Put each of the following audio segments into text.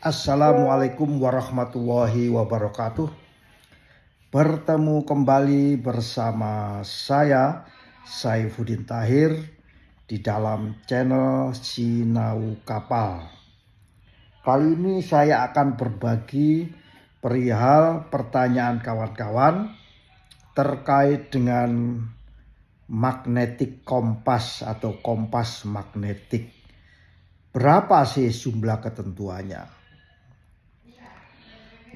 Assalamualaikum warahmatullahi wabarakatuh. Bertemu kembali bersama saya Saifuddin Tahir di dalam channel Sinau Kapal. Kali ini saya akan berbagi perihal pertanyaan kawan-kawan terkait dengan magnetic kompas atau kompas magnetik. Berapa sih jumlah ketentuannya?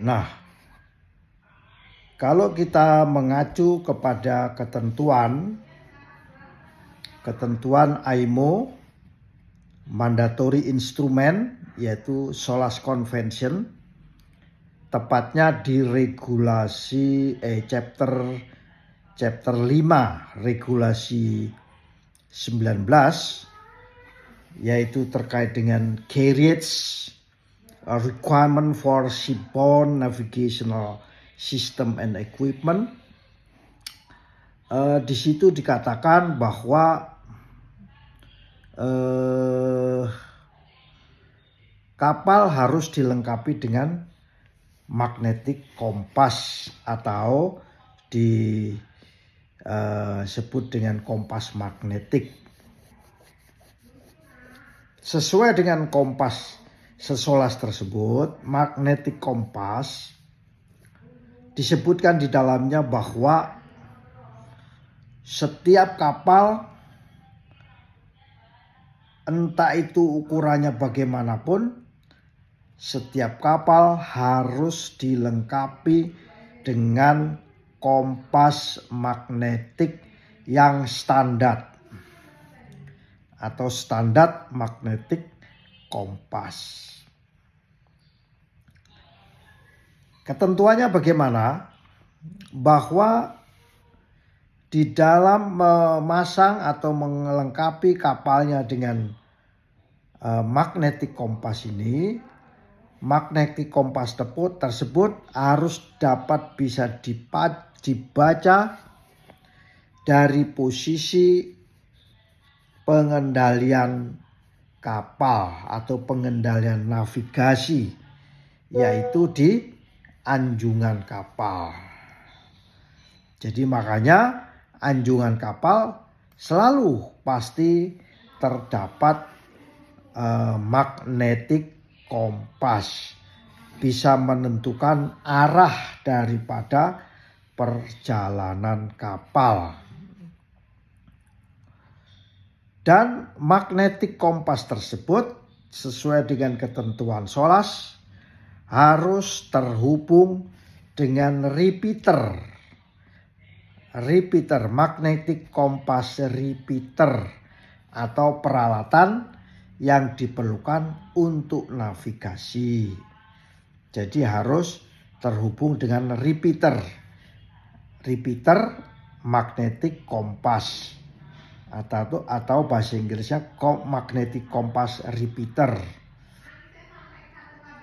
Nah, kalau kita mengacu kepada ketentuan IMO, Mandatory Instrument, yaitu SOLAS Convention, tepatnya di regulasi chapter 5 regulasi 19, yaitu terkait dengan carriage, requirement for shipborne navigational system and equipment. Di situ dikatakan bahwa kapal harus dilengkapi dengan magnetic kompas atau disebut dengan kompas magnetik. Sesuai dengan kompas SOLAS tersebut, magnetic kompas disebutkan di dalamnya bahwa setiap kapal, entah itu ukurannya bagaimanapun, setiap kapal harus dilengkapi dengan kompas magnetik yang standar atau standar magnetik kompas. Ketentuannya bagaimana? Bahwa di dalam memasang atau melengkapi kapalnya dengan magnetic kompas ini, magnetic kompas tersebut harus dapat bisa dibaca dari posisi pengendalian kapal atau pengendalian navigasi, yaitu di anjungan kapal. Jadi makanya anjungan kapal selalu pasti terdapat magnetic kompas, bisa menentukan arah daripada perjalanan kapal. Dan magnetic kompas tersebut sesuai dengan ketentuan SOLAS harus terhubung dengan repeater, magnetic kompas repeater atau peralatan yang diperlukan untuk navigasi. Jadi harus terhubung dengan repeater magnetic kompas atau bahasa Inggrisnya magnetic kompas repeater.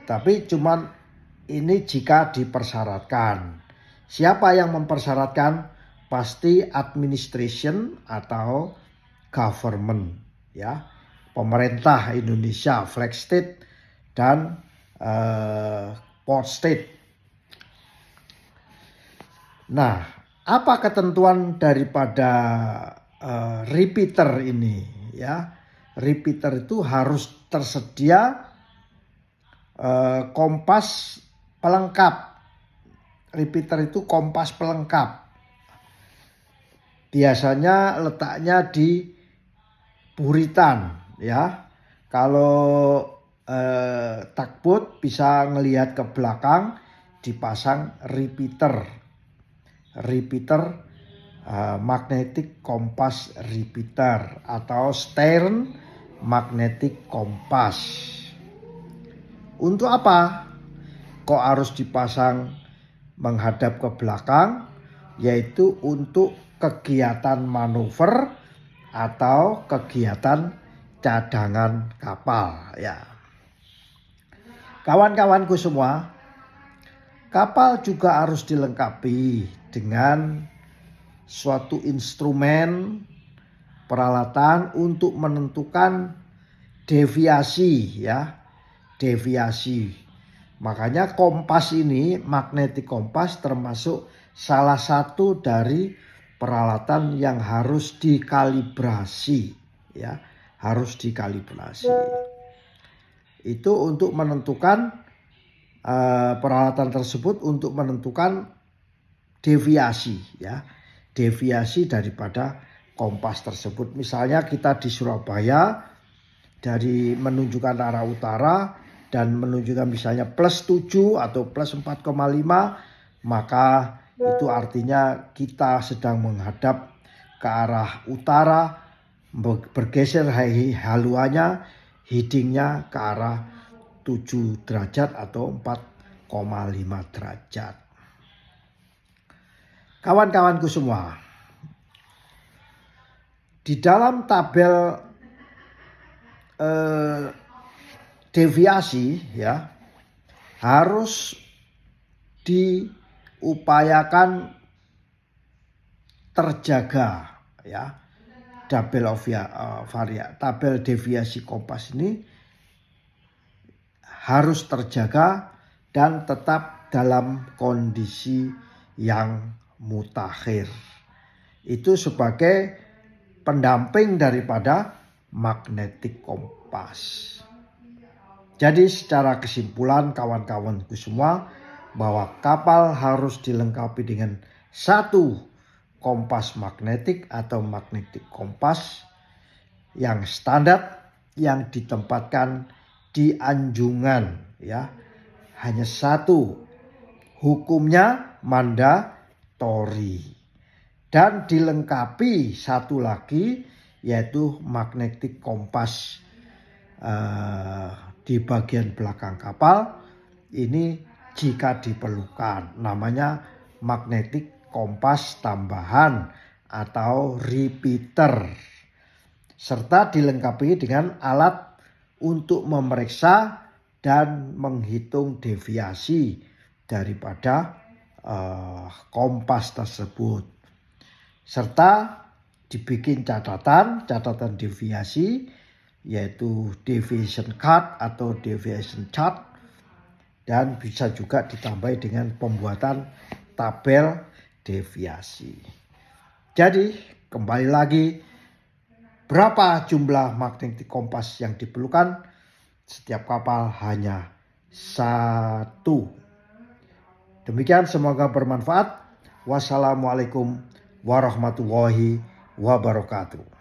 Tapi cuman ini jika dipersyaratkan. Siapa yang mempersyaratkan? Pasti administration atau government, ya, pemerintah Indonesia, flag state dan port state. Nah, apa ketentuan daripada repeater ini? Ya, repeater itu harus tersedia kompas pelengkap. Repeater itu kompas pelengkap. Biasanya letaknya di buritan, ya. Kalau tugboat bisa ngelihat ke belakang, dipasang repeater magnetic kompas repeater atau stern magnetic kompas. Untuk apa kok harus dipasang menghadap ke belakang? Yaitu untuk kegiatan manuver atau kegiatan cadangan kapal, ya. Kawan-kawanku semua, kapal juga harus dilengkapi dengan suatu instrumen peralatan untuk menentukan deviasi, ya. Deviasi Makanya kompas ini, magnetic kompas, termasuk salah satu dari peralatan yang harus dikalibrasi, ya, harus dikalibrasi. Itu untuk menentukan peralatan tersebut untuk menentukan deviasi, ya, deviasi daripada kompas tersebut. Misalnya kita di Surabaya, dari menunjukkan arah utara dan menunjukkan misalnya +7 atau +4,5, maka itu artinya kita sedang menghadap ke arah utara, bergeser haluannya, headingnya ke arah 7 derajat atau 4,5 derajat. Kawan-kawanku semua, di dalam tabel deviasi, ya, harus diupayakan terjaga, ya, tabel deviasi kompas ini harus terjaga dan tetap dalam kondisi yang mutakhir. Itu sebagai pendamping daripada magnetic kompas. Jadi secara kesimpulan kawan-kawanku semua, bahwa kapal harus dilengkapi dengan satu kompas magnetik atau magnetic kompas yang standar, yang ditempatkan di anjungan, ya, hanya satu, hukumnya mandatori, dan dilengkapi satu lagi yaitu magnetic kompas di bagian belakang kapal. Ini jika diperlukan, namanya magnetic kompas tambahan atau repeater, serta dilengkapi dengan alat untuk memeriksa dan menghitung deviasi daripada kompas tersebut, serta dibikin catatan deviasi, yaitu deviation card atau deviation chart, dan bisa juga ditambah dengan pembuatan tabel deviasi. Jadi kembali lagi, berapa jumlah magnetic kompas yang diperlukan? Setiap kapal hanya satu. Demikian, semoga bermanfaat. Wassalamualaikum warahmatullahi wabarakatuh.